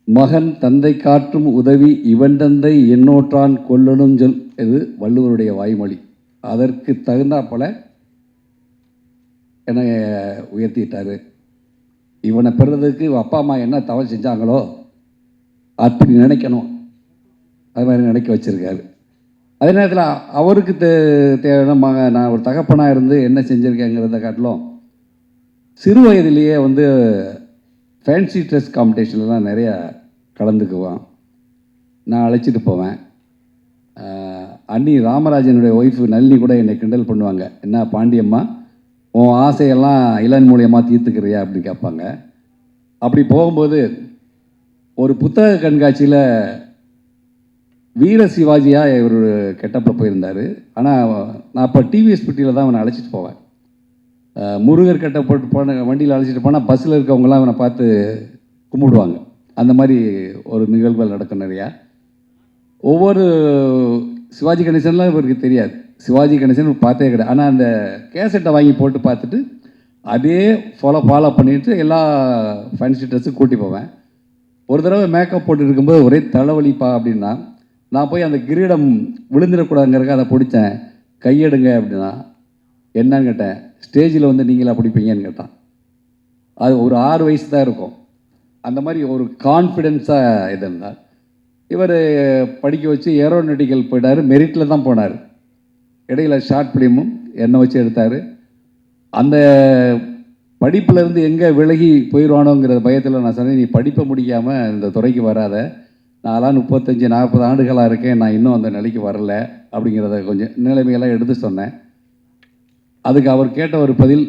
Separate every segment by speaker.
Speaker 1: மகன் தந்தை காற்றும் உதவி இவன் தந்தை என்னோற்றான் கொல்லணும் சொல் இது வள்ளுவருடைய வாய்மொழி. அதற்கு தகுந்தாப்போல என்னை உயர்த்திட்டார். இவனை பெறுறதுக்கு அப்பா அம்மா என்ன தவறு செஞ்சாங்களோ அப்படி நினைக்கணும், அது மாதிரி நினைக்க வச்சுருக்காரு. அதே நேரத்தில் அவருக்கு தேவையான நான் ஒரு தகப்பனாக இருந்து என்ன செஞ்சுருக்கேங்கிறத காட்டிலும் சிறு வயதிலேயே வந்து ஃபேன்சி ட்ரெஸ் காம்படிஷன்லாம் நிறையா கலந்துக்குவான். நான் அழைச்சிட்டு போவேன். அண்ணி ராமராஜனுடைய ஒய்ஃபு நல்லி கூட என்னை கிண்டல் பண்ணுவாங்க, என்ன பாண்டியம்மா உன் ஆசையெல்லாம் இளன் மூலியமாக தீர்த்துக்கிறியா அப்படின்னு கேட்பாங்க. அப்படி போகும்போது ஒரு புத்தக கண்காட்சியில் வீர சிவாஜியாக இவர் கெட்டப்பில் போயிருந்தார். ஆனால் நான் அப்போ டிவிஎஸ்பிட்டியில் தான் அவனை அழைச்சிட்டு போவேன். முருகர் கட்டை போட்டு வண்டியில் அழைச்சிட்டு போனால் பஸ்ஸில் இருக்கவங்களாம் அவனை பார்த்து கும்பிடுவாங்க. அந்த மாதிரி ஒரு நிகழ்வுகள் நடக்கும் நிறையா. ஒவ்வொரு சிவாஜி கணேசன்லாம் இவருக்கு தெரியாது, சிவாஜி கணேசன் பார்த்தே கிடையாது. ஆனால் அந்த கேசட்டை வாங்கி போட்டு பார்த்துட்டு அதே ஃபாலோ பண்ணிவிட்டு எல்லா ஃபேன்சி ட்ரெஸ்ஸும் கூட்டி போவேன். ஒரு தடவை மேக்கப் போட்டு இருக்கும்போது ஒரே தலைவலிப்பா அப்படின்னா நான் போய் அந்த கிரீடம் விழுந்துடக்கூடாதுங்கிறக்க அதை பிடிச்சேன். கையெடுங்க அப்படின்னா என்னன்னு கேட்டேன். ஸ்டேஜில் வந்து நீங்களா பிடிப்பீங்கன்னு கேட்டான். அது ஒரு 6 வயசு தான் இருக்கும். அந்த மாதிரி ஒரு கான்ஃபிடென்ஸாக இது இருந்தால் இவர் படிக்க வச்சு ஏரோநாட்டிக்கல் போயிட்டார். மெரிட்டில் தான் போனார். இடையில ஷார்ட் ஃபிலிமும் என்னை வச்சு எடுத்தார். அந்த படிப்பிலேருந்து எங்கே விலகி போயிடுவானோங்கிற பயத்தில் நான் சொன்னேன், நீ படிப்பை முடிக்காமல் இந்த துறைக்கு வராத, நான்லாம் 35-40 ஆண்டுகளாக இருக்கேன், நான் இன்னும் அந்த நிலைக்கு வரல அப்படிங்கிறத கொஞ்சம் நிலைமையெல்லாம் எடுத்து சொன்னேன். அதுக்கு அவர் கேட்ட ஒரு பதில்,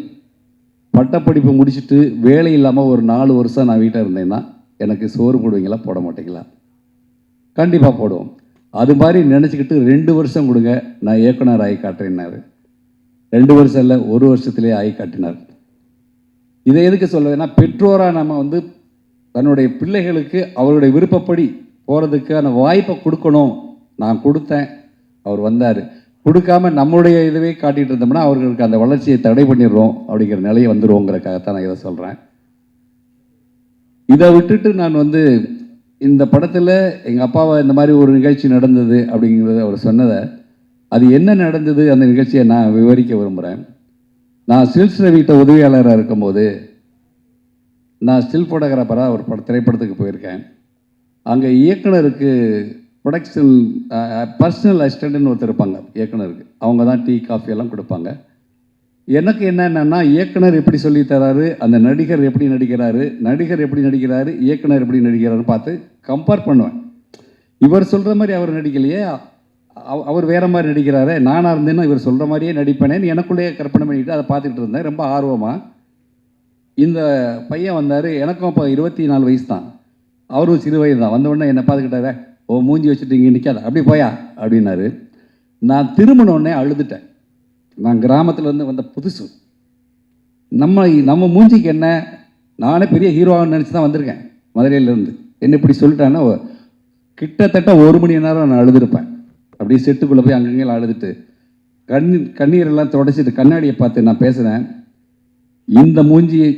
Speaker 1: பட்டப்படிப்பு முடிச்சுட்டு வேலை இல்லாமல் ஒரு 4 வருஷம் நான் வீட்டில் இருந்தேன்னா எனக்கு சோறு போடுவீங்களா போட மாட்டீங்களா? கண்டிப்பாக போடுவோம். அது மாதிரி நினச்சிக்கிட்டு 2 வருஷம் கொடுங்க, நான் இயக்குனர் ஆகி காட்டுறேன்னாரு. 2 வருஷம் இல்லை, 1 வருஷத்துலேயே ஆகி காட்டினார். இதை எதுக்கு சொல்லுவேன்னா, பெற்றோராக நம்ம வந்து தன்னுடைய பிள்ளைகளுக்கு அவருடைய விருப்பப்படி போகிறதுக்கான வாய்ப்பை கொடுக்கணும். நான் கொடுத்தேன், அவர் வந்தார். கொடுக்காம நம்மளுடைய இதுவே காட்டிகிட்டு இருந்தோம்னா அவர்களுக்கு அந்த வளர்ச்சியை தடை பண்ணிடுறோம் அப்படிங்கிற நிலையை வந்துடுவோங்கிறக்காகத்தான் நான் இதை சொல்கிறேன். இதை விட்டுட்டு நான் வந்து இந்த படத்தில் எங்கள் அப்பாவை இந்த மாதிரி ஒரு நிகழ்ச்சி நடந்தது அப்படிங்கிறத அவர் சொன்னதை, அது என்ன நடந்தது அந்த நிகழ்ச்சியை நான் விவரிக்க விரும்புகிறேன். நான் ஸ்டில்ஸ் ரவிட்ட உதவியாளராக இருக்கும்போது நான் ஸ்டில் ஃபோட்டோகிராஃபராக ஒரு திரைப்படத்துக்கு போயிருக்கேன். அங்கே இயக்குனருக்கு ப்ரொடக்ஷன் பர்சனல் அசிஸ்டண்ட்னு ஒருத்தர் இருப்பாங்க இயக்குனருக்கு. அவங்க தான் டீ காஃபி எல்லாம் கொடுப்பாங்க. எனக்கு என்னென்னா, இயக்குனர் எப்படி சொல்லி தராரு, அந்த நடிகர் எப்படி நடிக்கிறாரு, நடிகர் எப்படி நடிக்கிறாரு, இயக்குனர் எப்படி நடிக்கிறாருன்னு பார்த்து கம்பேர் பண்ணுவேன். இவர் சொல்கிற மாதிரி அவர் நடிக்கலையே, அவர் வேறு மாதிரி நடிக்கிறாரு, நானாக இருந்தேன்னா இவர் சொல்கிற மாதிரியே நடிப்பேனேன்னு எனக்குள்ளேயே கற்பனை பண்ணிக்கிட்டு அதை பார்த்துக்கிட்டு இருந்தேன் ரொம்ப ஆர்வமாக. இந்த பையன் வந்தார். எனக்கும் அப்போ 24 வயசு தான், அவரும் சிறு வயது தான். வந்தவுடனே என்னை பார்த்துக்கிட்டாரு, ஓ மூஞ்சி வச்சுட்டு இங்கே நிற்காத, அப்படி போயா அப்படின்னாரு. நான் திரும்பினோடனே அழுதுட்டேன். நான் கிராமத்துலேருந்து வந்த புதுசு, நம்ம மூஞ்சிக்கு என்ன, நானே பெரிய ஹீரோவாக நினச்சி தான் வந்திருக்கேன் மதுரையிலேருந்து. என்ன இப்படி சொல்லிட்டேன்னா கிட்டத்தட்ட 1 மணி நேரம் நான் அழுதுருப்பேன். அப்படியே செட்டுக்குள்ளே போய் அங்கங்கே அழுதுட்டு கண்ணீரெல்லாம் தொடச்சிட்டு கண்ணாடியை பார்த்து நான் பேசுகிறேன். இந்த மூஞ்சியை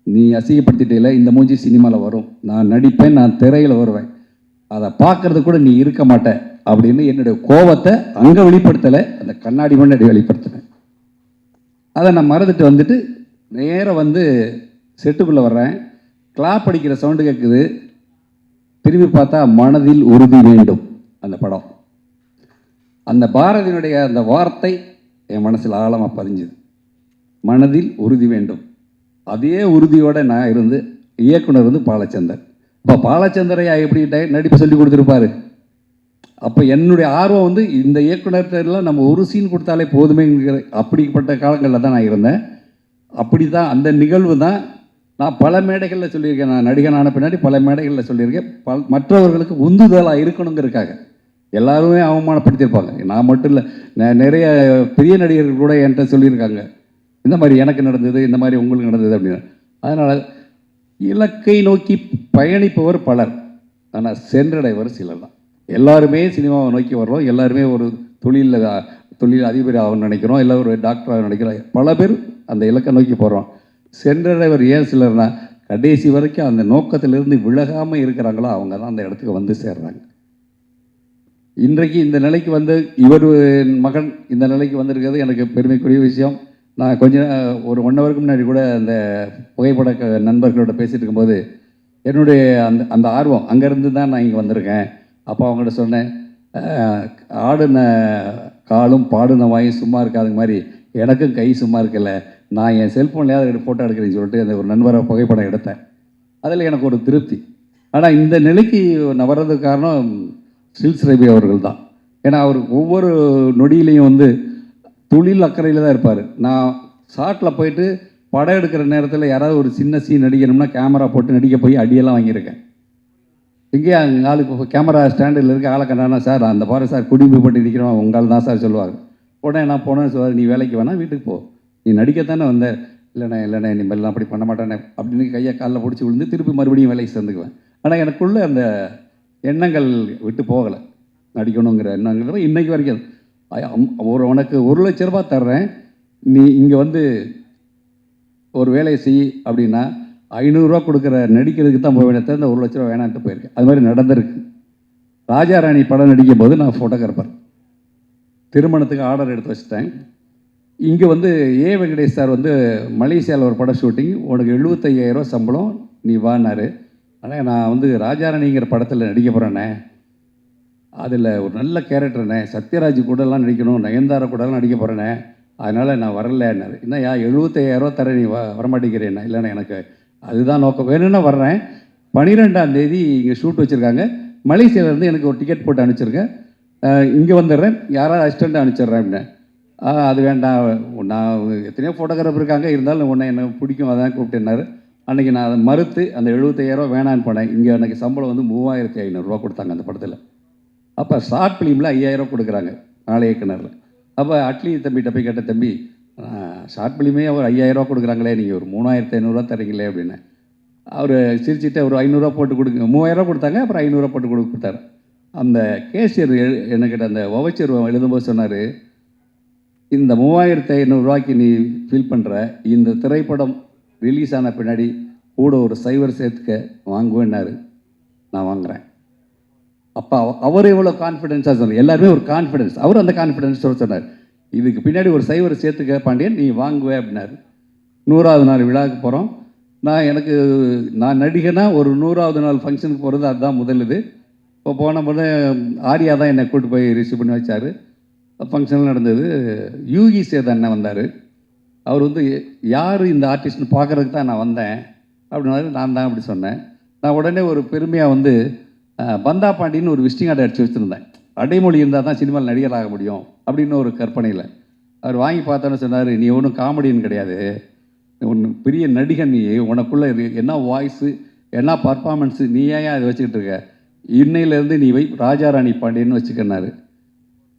Speaker 1: நீ அசிங்கப்படுத்திட்டே, இந்த மூஞ்சி சினிமாவில் வரும், நான் நடிப்பேன், நான் திரையில் வருவேன், அதை பார்க்கறது கூட நீ இருக்க மாட்டேன் அப்படின்னு என்னுடைய கோபத்தை அங்கே வெளிப்படுத்தலை, அந்த கண்ணாடி முன்னாடி வெளிப்படுத்தினேன். அதை நான் மறந்துட்டு வந்துட்டு நேராக வந்து செட்டுக்குள்ளே வர்றேன். கிளாப் அடிக்கிற சவுண்டு கேட்குது. திரும்பி பார்த்தா மனதில் உறுதி வேண்டும் அந்த படம். அந்த பாரதியினுடைய அந்த வார்த்தை என் மனசில் ஆழமாக பதிஞ்சுது. மனதில் உறுதி வேண்டும். அதே உறுதியோடு நான் இருந்து, இயக்குனர் வந்து பாலச்சந்தர். இப்போ பாலச்சந்தரையா எப்படி நடிப்பு சொல்லி கொடுத்துருப்பாரு. அப்போ என்னுடைய ஆர்வம் வந்து இந்த இயக்குனர்லாம் நம்ம ஒரு சீன் கொடுத்தாலே போதுமேங்கிற அப்படிப்பட்ட காலங்களில் தான் நான் இருந்தேன். அப்படி தான் அந்த நிகழ்வு தான் நான் பல மேடைகளில் சொல்லியிருக்கேன். நான் நடிகனான பின்னாடி பல மேடைகளில் சொல்லியிருக்கேன். மற்றவர்களுக்கு உந்துதலாக இருக்கணுங்கிறதுக்காக. எல்லாருமே அவமானப்படுத்தியிருப்பாங்க, நான் மட்டும் இல்லை, நிறைய பெரிய நடிகர்கள் கூட என்கிட்ட சொல்லியிருக்காங்க, இந்த மாதிரி எனக்கு நடந்தது, இந்த மாதிரி உங்களுக்கு நடந்தது அப்படின்னு. அதனால் இலக்கை நோக்கி பயணிப்பவர் பலர், ஆனால் சென்றடைவர் சிலர் தான். எல்லாருமே சினிமாவை நோக்கி வர்றோம், எல்லாருமே ஒரு தொழில் அதிபர் ஆகணும்னு நினைக்கிறோம், எல்லோரும் ஒரு டாக்டராக நினைக்கிறோம். பல பேர் அந்த இலக்கை நோக்கி போகிறோம். சென்றடைவர் ஏன் சிலர்னா, கடைசி வரைக்கும் அந்த நோக்கத்திலிருந்து விலகாமல் இருக்கிறாங்களோ அவங்க தான் அந்த இடத்துக்கு வந்து சேர்றாங்க. இன்றைக்கு இந்த நிலைக்கு வந்து இவர் மகன் இந்த நிலைக்கு வந்திருக்கிறது எனக்கு பெருமைக்குரிய விஷயம். நான் கொஞ்சம் ஒரு 1 ஹவருக்கு முன்னாடி கூட அந்த புகைப்பட நண்பர்களோட பேசிகிட்டு இருக்கும்போது என்னுடைய அந்த ஆர்வம் அங்கேருந்து தான் நான் இங்கே வந்திருக்கேன். அப்போ அவங்கள்ட்ட சொன்னேன், ஆடின காலும் பாடின வாயும் சும்மா இருக்காதுங்க மாதிரி எனக்கும் கை சும்மா இருக்கல, நான் என் செல்ஃபோன்லேயாவது ஃபோட்டோ எடுக்கிறேன்னு சொல்லிட்டு அந்த ஒரு நண்பரை புகைப்படம் எடுத்தேன். அதில் எனக்கு ஒரு திருப்தி. ஆனால் இந்த நிலைக்கு நான் வர்றதுக்கு காரணம் ஸ்டில்ஸ் ரவி அவர்கள் தான். ஏன்னா அவர் ஒவ்வொரு நொடியிலையும் வந்து தொழில் அக்கறையில் தான் இருப்பார். நான் ஷார்ட்டில் போயிட்டு படம் எடுக்கிற நேரத்தில் யாராவது ஒரு சின்ன சீன் நடிக்கணும்னா கேமரா போட்டு நடிக்க போய் அடியெல்லாம் வாங்கியிருக்கேன். இங்கே ஆளுக்கு கேமரா ஸ்டாண்டில் இருக்க ஆளை கண்டானா, சார் அந்த பாரு சார் குடிமை போட்டு நிற்கிறோம் உங்களால் தான் சார் சொல்லுவாங்க. உடனே நான் போனேன்னு சொல்லுவார், நீ வேலைக்கு வேணால் வீட்டுக்கு போ, நீ நடிக்கத்தானே வந்த. இல்லைண்ணே இனிமேல்லாம் அப்படி பண்ண மாட்டேனே அப்படின்னு கையை காலில் பிடிச்சி விழுந்து திருப்பி மறுபடியும் வேலைக்கு சேர்ந்துக்குவேன். ஆனால் எனக்குள்ளே அந்த எண்ணங்கள் விட்டு போகலை, நடிக்கணுங்கிற எண்ணங்கிறது இன்றைக்கி வரைக்கும். உனக்கு 1 லட்ச ரூபா தர்றேன், நீ இங்கே வந்து ஒரு வேலையை செய் அப்படின்னா 500 ரூபா கொடுக்குற நடிக்கிறதுக்கு தான் போய் வேண்டிய இந்த 1 லட்ச ரூபா வேணான்ட்டு போயிருக்கேன். அது மாதிரி நடந்திருக்கு. ராஜா ராணி படம் நடிக்கும் போது நான் ஃபோட்டோகிராஃபர், திருமணத்துக்கு ஆர்டர் எடுத்து வச்சுட்டேன். இங்கே வந்து ஏ வெங்கடேஷ் சார் வந்து மலேசியாவில் ஒரு படம் ஷூட்டிங், உனக்கு 75,000 ரூபா சம்பளம், நீ வானார். ஆனால் நான் வந்து ராஜாராணிங்கிற படத்தில் நடிக்க போகிறேண்ணே, அதில் ஒரு நல்ல கேரக்டர்ண்ணே, சத்யராஜ் கூடலாம் நடிக்கணும், நயன்தாரா கூடலாம் நடிக்க போகிறேண்ணே, அதனால் நான் வரலன்னாரு. என்னையா 75,000 ரூபா தர நீ வரமாட்டேங்கிறேண்ணே. இல்லைண்ணே எனக்கு அதுதான் நோக்கம், வேணும்னா வர்றேன். 12ஆம் தேதி இங்கே ஷூட் வச்சுருக்காங்க, மலேசியாவிலேருந்து எனக்கு ஒரு டிக்கெட் போட்டு அனுப்பிச்சிருக்கேன், இங்கே வந்துடுறேன், யாராவது அசிஸ்டண்ட்டை அனுப்பிச்சிட்றேன் அப்படின்னேன். அது வேண்டாம், நான் எத்தனையோ ஃபோட்டோகிராஃபர் இருக்காங்க, இருந்தாலும் உன்னை எனக்கு பிடிக்கும் அதான் கூப்பிட்டேன்னாரு. அன்றைக்கி நான் அதை மறுத்து அந்த 75,000 ரூபா வேணான்னு போனேன். இங்கே எனக்கு சம்பளம் வந்து 3,500 ரூபா கொடுத்தாங்க அந்த படத்தில். அப்போ ஷார்ட் ஃபிலிமில் 5,000 ரூபா கொடுக்குறாங்க நாளை இயக்குனரில். அப்போ அட்லி தம்பிகிட்ட போய் கேட்ட, தம்பி ஷார்ட் ஃபிலிமே ஒரு 5,000 ரூபா கொடுக்குறாங்களே, நீங்கள் ஒரு 3,500 ரூபா தரீங்களே அப்படின்னு. அவர் சிரிச்சுட்டு ஒரு 500 ரூபா போட்டு கொடுங்க, 3,000 ரூபா கொடுத்தாங்க, அப்புறம் 500 ரூபா போட்டு கொடுத்தாரு. அந்த கேஷியர் என்கிட்ட அந்த வவுச்சர் எழுதும்போது சொன்னார், இந்த 3,500 ரூபாய்க்கு நீ ஃபீல் பண்ணுற இந்த திரைப்படம் ரிலீஸ் ஆன பின்னாடி கூட ஒரு சைவர் சேர்த்துக்க வாங்குவேன்னாரு. நான் வாங்குகிறேன். அப்போ அவர் எவ்வளோ கான்ஃபிடென்ஸாக சொன்னார், எல்லாருமே ஒரு கான்ஃபிடென்ஸ், அவர் அந்த கான்ஃபிடென்ஸோடு சொன்னார், இதுக்கு பின்னாடி ஒரு சைவர் சேர்த்துக்க பாண்டியன் நீ வாங்குவே அப்படின்னாரு. 100வது நாள் விழாவுக்கு போகிறோம். நான் நடிகனா ஒரு 100வது நாள் ஃபங்க்ஷனுக்கு போகிறது அதுதான் முதல் இது. இப்போ போன போது ஆர்யா தான் என்னை கூப்பிட்டு போய் ரிசீவ் பண்ணி வச்சார். ஃபங்க்ஷன் நடந்தது. யூகி சேத் அண்ணன் வந்தார். அவர் வந்து யார் இந்த ஆர்டிஸ்ட்னு பார்க்குறதுக்கு தான் நான் வந்தேன் அப்படின்னாரு. நான் தான் அப்படி சொன்னேன். நான் உடனே ஒரு பெருமையாக வந்து பந்தா பாண்டின்னு ஒரு விசிட்டிங் கார்டு அடித்து வச்சுருந்தேன். அடைமொழி இருந்தால் தான் சினிமாவில் நடிகர் ஆக முடியும் அப்படின்னு ஒரு கற்பனையில். அவர் வாங்கி பார்த்தோன்னு சொன்னார், நீ ஒன்றும் காமெடின்னு கிடையாது, ஒன்று பெரிய நடிகன், நீ உனக்குள்ளே என்ன வாய்ஸு என்ன பர்ஃபார்மன்ஸு, நீ ஏன் அதை வச்சுக்கிட்டு இருக்க, இன்னையிலேருந்து நீ ராஜாராணி பாண்டியன்னு வச்சுக்கன்னாரு.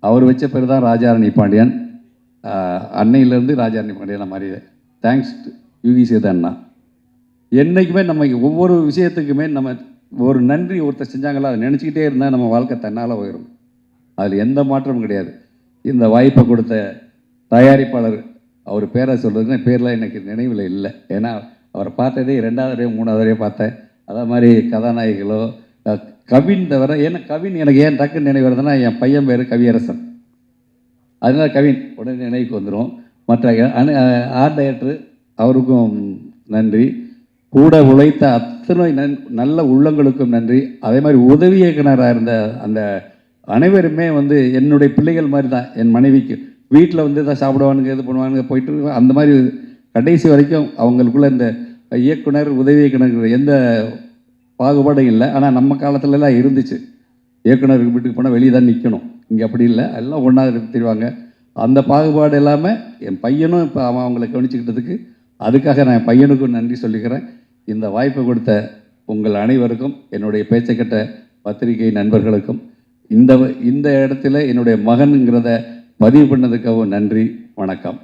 Speaker 1: அவர் வச்ச பேர் தான் ராஜாராணி பாண்டியன். அன்னையிலேருந்து ராஜாராணி பாண்டியன் மாறியது. தேங்க்ஸ் யூகி சேது அண்ணா. என்றைக்குமே நம்ம ஒவ்வொரு விஷயத்துக்குமே நம்ம ஒரு நன்றி ஒருத்தர் செஞ்சாங்களா அதை நினச்சிக்கிட்டே இருந்தால் நம்ம வாழ்க்கை தன்னால் போயிடும். அதில் எந்த மாற்றமும் கிடையாது. இந்த வாய்ப்பை கொடுத்த தயாரிப்பாளர், அவர் பேரை சொல்கிறதுன்னா பேர்லாம் எனக்கு நினைவில் இல்லை. ஏன்னா அவரை பார்த்ததே 2வது 3வது பார்த்தேன். அதே மாதிரி கதாநாயகிகளோ கவின் தவிர, ஏன்னா கவின் எனக்கு ஏன் டக்குன்னு நினைவு வருதுன்னா என் பையன் பேர் கவியரசன், அதனால் கவின் உடனே நினைவுக்கு வந்துடும். மற்ற ஆர்ட் டைரக்டர் அவருக்கும் நன்றி, கூட உழைத்த அத்தனை நல்ல உள்ளங்களுக்கும் நன்றி. அதே மாதிரி உதவி இயக்குனராக இருந்த அந்த அனைவருமே வந்து என்னுடைய பிள்ளைகள் மாதிரி தான். என் மனைவிக்கு வீட்டில் வந்து தான் சாப்பிடுவானுங்க, இது பண்ணுவானுங்க, போயிட்டு அந்த மாதிரி கடைசி வரைக்கும் அவங்களுக்குள்ள இந்த இயக்குனர் உதவி இயக்குனர் எந்த பாகுபாடும் இல்லை. ஆனால் நம்ம காலத்துலலாம் இருந்துச்சு, இயக்குனருக்கு வீட்டுக்கு போனால் வெளியே தான் நிற்கணும். இங்கே அப்படி இல்லை, எல்லாம் ஒன்றா தெரிவாங்க. அந்த பாகுபாடு இல்லாமல் என் பையனும் இப்போ அவங்களை கவனிச்சுக்கிட்டதுக்கு அதுக்காக நான் என் பையனுக்கும் நன்றி சொல்லிக்கிறேன். இந்த வாய்ப்பை கொடுத்த உங்கள் அனைவருக்கும், என்னுடைய பேச்சை கேட்ட பத்திரிகை நண்பர்களுக்கும், இந்த இடத்துல என்னுடைய மகனுங்கிறத பதிவு பண்ணதுக்காகவும் நன்றி. வணக்கம்.